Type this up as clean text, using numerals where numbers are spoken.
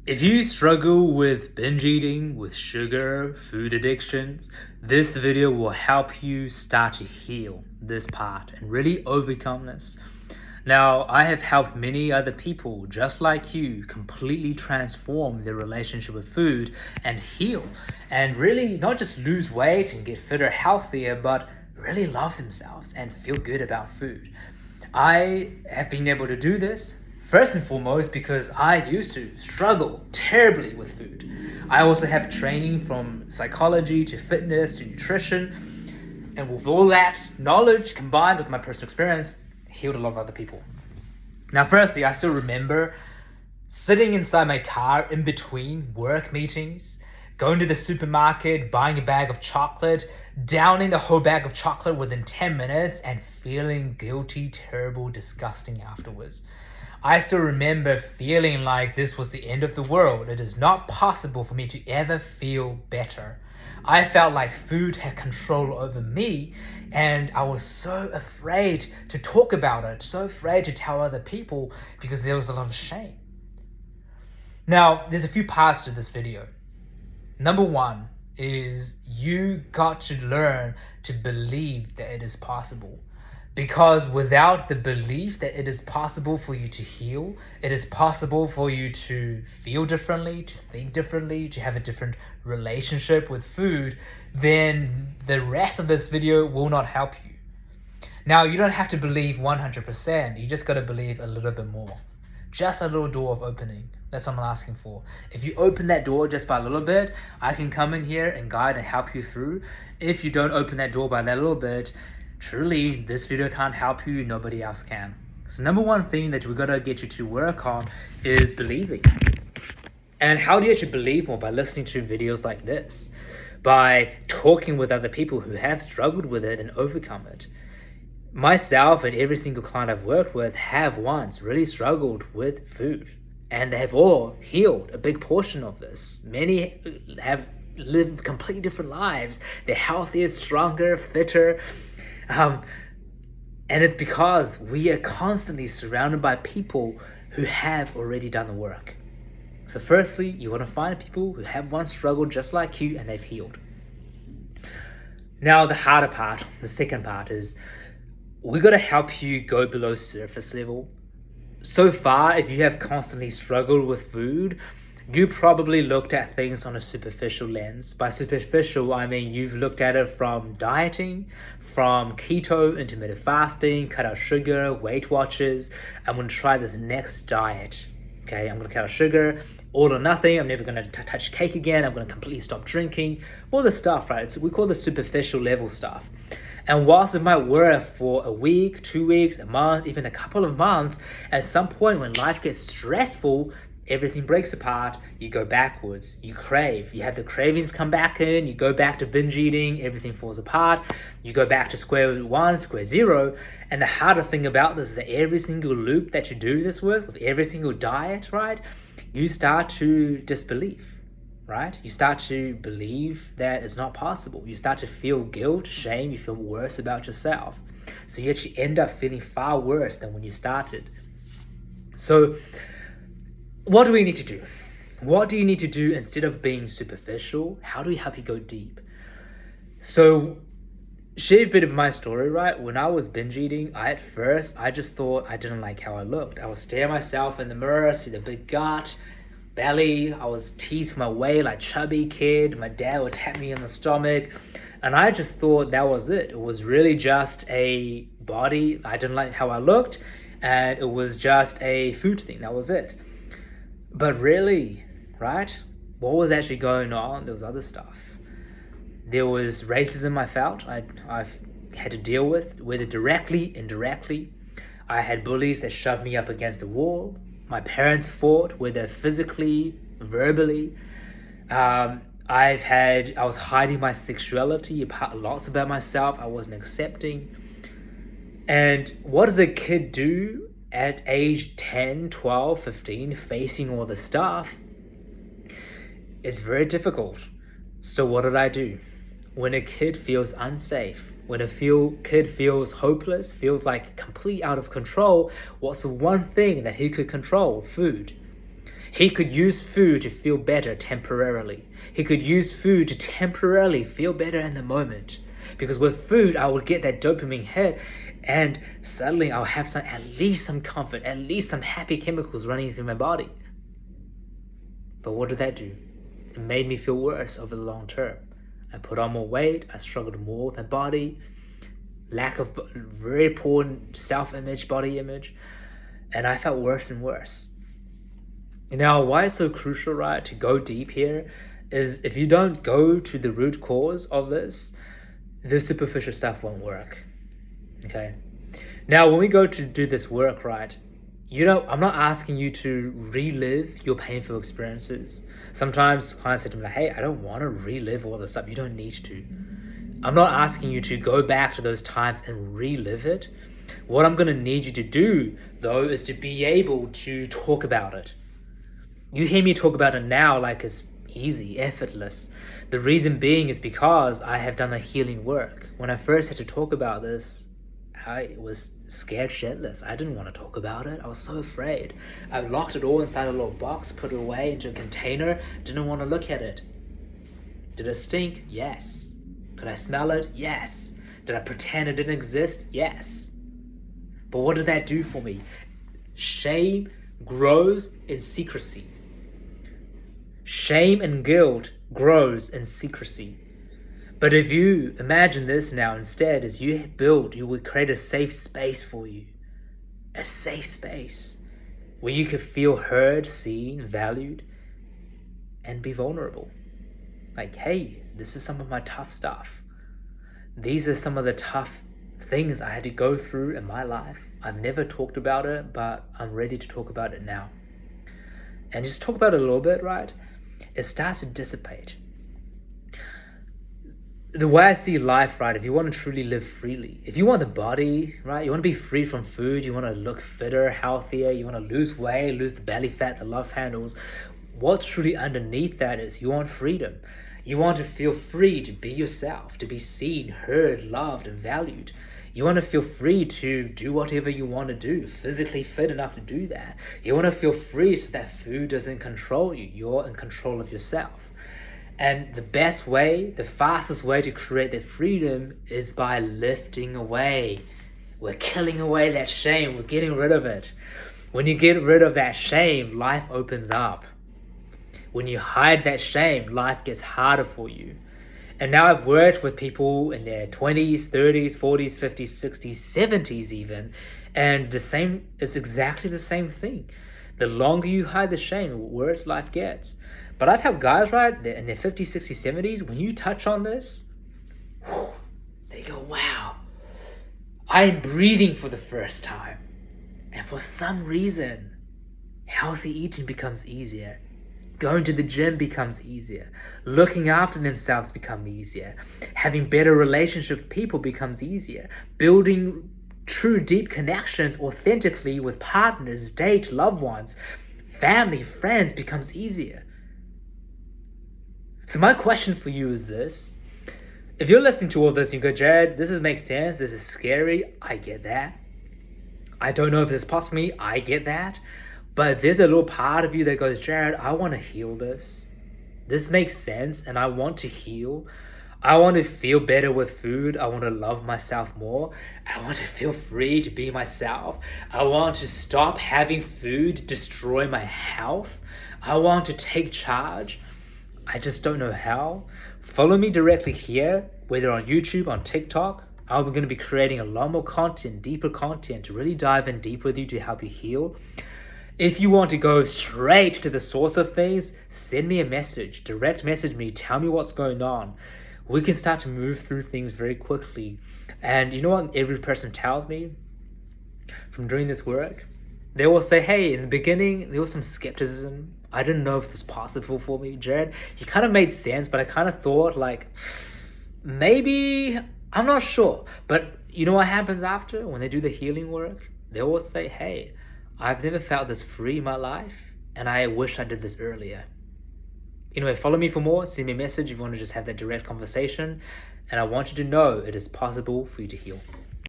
If you struggle with binge eating, with sugar, food addictions, this video will help you start to heal this part and really overcome this. Now, I have helped many other people just like you completely transform their relationship with food and heal and really not just lose weight and get fitter, healthier, but really love themselves and feel good about food. I have been able to do this first and foremost because I used to struggle terribly with food. I also have training from psychology to fitness to nutrition, and with all that knowledge combined with my personal experience, healed a lot of other people. Now, firstly, I still remember sitting inside my car in between work meetings, going to the supermarket, buying a bag of chocolate, downing the whole bag of chocolate within 10 minutes, and feeling guilty, terrible, disgusting afterwards. I still remember feeling like this was the end of the world. It is not possible for me to ever feel better. I felt like food had control over me, and I was so afraid to talk about it, so afraid to tell other people because there was a lot of shame. Now, there's a few parts to this video. Number one is you got to learn to believe that it is possible. Because without the belief that it is possible for you to heal, it is possible for you to feel differently, to think differently, to have a different relationship with food, then the rest of this video will not help you. Now, you don't have to believe 100%, you just got to believe a little bit more. Just a little door of opening. That's what I'm asking for. If you open that door just by a little bit, I can come in here and guide and help you through. If you don't open that door by that little bit, truly, this video can't help you, nobody else can. So number one thing that we gotta get you to work on is believing. And how do you actually believe more? By listening to videos like this, by talking with other people who have struggled with it and overcome it. Myself and every single client I've worked with have once really struggled with food, and they have all healed a big portion of this. Many have lived completely different lives. They're healthier, stronger, fitter. And it's because we are constantly surrounded by people who have already done the work. So firstly, you want to find people who have once struggled just like you and they've healed. Now, the harder part, the second part is we got to help you go below surface level. So far, if you have constantly struggled with food, you probably looked at things on a superficial lens. By superficial, I mean you've looked at it from dieting, from keto, intermittent fasting, cut out sugar, Weight Watchers. I'm going to try this next diet. Okay, I'm going to cut out sugar, all or nothing. I'm never going to touch cake again. I'm going to completely stop drinking. All the stuff, right? So we call this superficial level stuff. And whilst it might work for a week, 2 weeks, a month, even a couple of months, at some point when life gets stressful, everything breaks apart, you go backwards, you crave, you have the cravings come back in, you go back to binge eating, everything falls apart, you go back to square one, square zero. And the harder thing about this is that every single loop that you do this with every single diet, right, you start to disbelieve, right? You start to believe that it's not possible. You start to feel guilt, shame, you feel worse about yourself. So you actually end up feeling far worse than when you started. So what do we need to do? What do you need to do instead of being superficial? How do we help you go deep? So, share a bit of my story, right? When I was binge eating, at first, I just thought I didn't like how I looked. I would stare at myself in the mirror, see the big gut, belly. I was teased for my weight, like chubby kid. My dad would tap me on the stomach. And I just thought that was it. It was really just a body. I didn't like how I looked. And it was just a food thing. That was it. But really, right, what was actually going on? There was other stuff. There was racism I felt I've had to deal with, whether directly, indirectly. I had bullies that shoved me up against the wall. My parents fought, whether physically, verbally. I was hiding my sexuality, lots about myself I wasn't accepting. And what does a kid do at age 10, 12, 15, facing all this stuff? It's very difficult. So what did I do? When a kid feels unsafe, when a kid feels hopeless, feels like completely out of control, what's the one thing that he could control? Food. He could use food to feel better temporarily. He could use food to temporarily feel better in the moment. Because with food, I would get that dopamine hit, and suddenly I'll have at least some comfort, at least some happy chemicals running through my body. But what did that do? It made me feel worse over the long term. I put on more weight, I struggled more with my body, lack of very poor self-image, body image, and I felt worse and worse. Now, why it's so crucial, right, to go deep here is if you don't go to the root cause of this, the superficial stuff won't work. Okay. Now, when we go to do this work, right, I'm not asking you to relive your painful experiences. Sometimes clients say to me, like, hey, I don't want to relive all this stuff. You don't need to. I'm not asking you to go back to those times and relive it. What I'm going to need you to do, though, is to be able to talk about it. You hear me talk about it now like it's easy, effortless. The reason being is because I have done the healing work. When I first had to talk about this, I was scared shitless. I didn't want to talk about it. I was so afraid. I locked it all inside a little box, put it away into a container, didn't want to look at it. Did it stink? Yes. Could I smell it? Yes. Did I pretend it didn't exist? Yes. But what did that do for me? Shame grows in secrecy. Shame and guilt grows in secrecy. But if you imagine this now instead, as you would create a safe space for you. A safe space where you could feel heard, seen, valued, and be vulnerable. Like, hey, this is some of my tough stuff. These are some of the tough things I had to go through in my life. I've never talked about it, but I'm ready to talk about it now. And just talk about it a little bit, right? It starts to dissipate. The way I see life, right, if you want to truly live freely, if you want the body, right, you want to be free from food, you want to look fitter, healthier, you want to lose weight, lose the belly fat, the love handles, what's truly underneath that is you want freedom. You want to feel free to be yourself, to be seen, heard, loved, and valued. You want to feel free to do whatever you want to do, physically fit enough to do that. You want to feel free so that food doesn't control you. You're in control of yourself. And the best way, the fastest way to create that freedom is by lifting away. We're killing away that shame. We're getting rid of it. When you get rid of that shame, life opens up. When you hide that shame, life gets harder for you. And now I've worked with people in their 20s, 30s, 40s, 50s, 60s, 70s even, and it's exactly the same thing. The longer you hide the shame, the worse life gets. But I've had guys, right, in their 50s, 60s, 70s, when you touch on this, they go, wow, I'm breathing for the first time. And for some reason, healthy eating becomes easier. Going to the gym becomes easier. Looking after themselves becomes easier. Having better relationships with people becomes easier. Building true deep connections authentically with partners, date, loved ones, family, friends becomes easier. So my question for you is this. If you're listening to all this and you go, Jared, this makes sense, this is scary, I get that. I don't know if this is possible for me, I get that. But there's a little part of you that goes, Jared, I want to heal this. This makes sense and I want to heal. I want to feel better with food. I want to love myself more. I want to feel free to be myself. I want to stop having food destroy my health. I want to take charge. I just don't know how. Follow me directly here, whether on YouTube, on TikTok. I'm going to be creating a lot more content, deeper content to really dive in deep with you to help you heal. If you want to go straight to the source of things, send me a message, direct message me, tell me what's going on. We can start to move through things very quickly. And you know what every person tells me from doing this work? They will say, hey, in the beginning, there was some skepticism. I didn't know if this was possible for me, Jared. You kind of made sense, but I kind of thought like, maybe, I'm not sure. But you know what happens after when they do the healing work? They will say, hey, I've never felt this free in my life, and I wish I did this earlier. Anyway, follow me for more. Send me a message if you want to just have that direct conversation. And I want you to know it is possible for you to heal.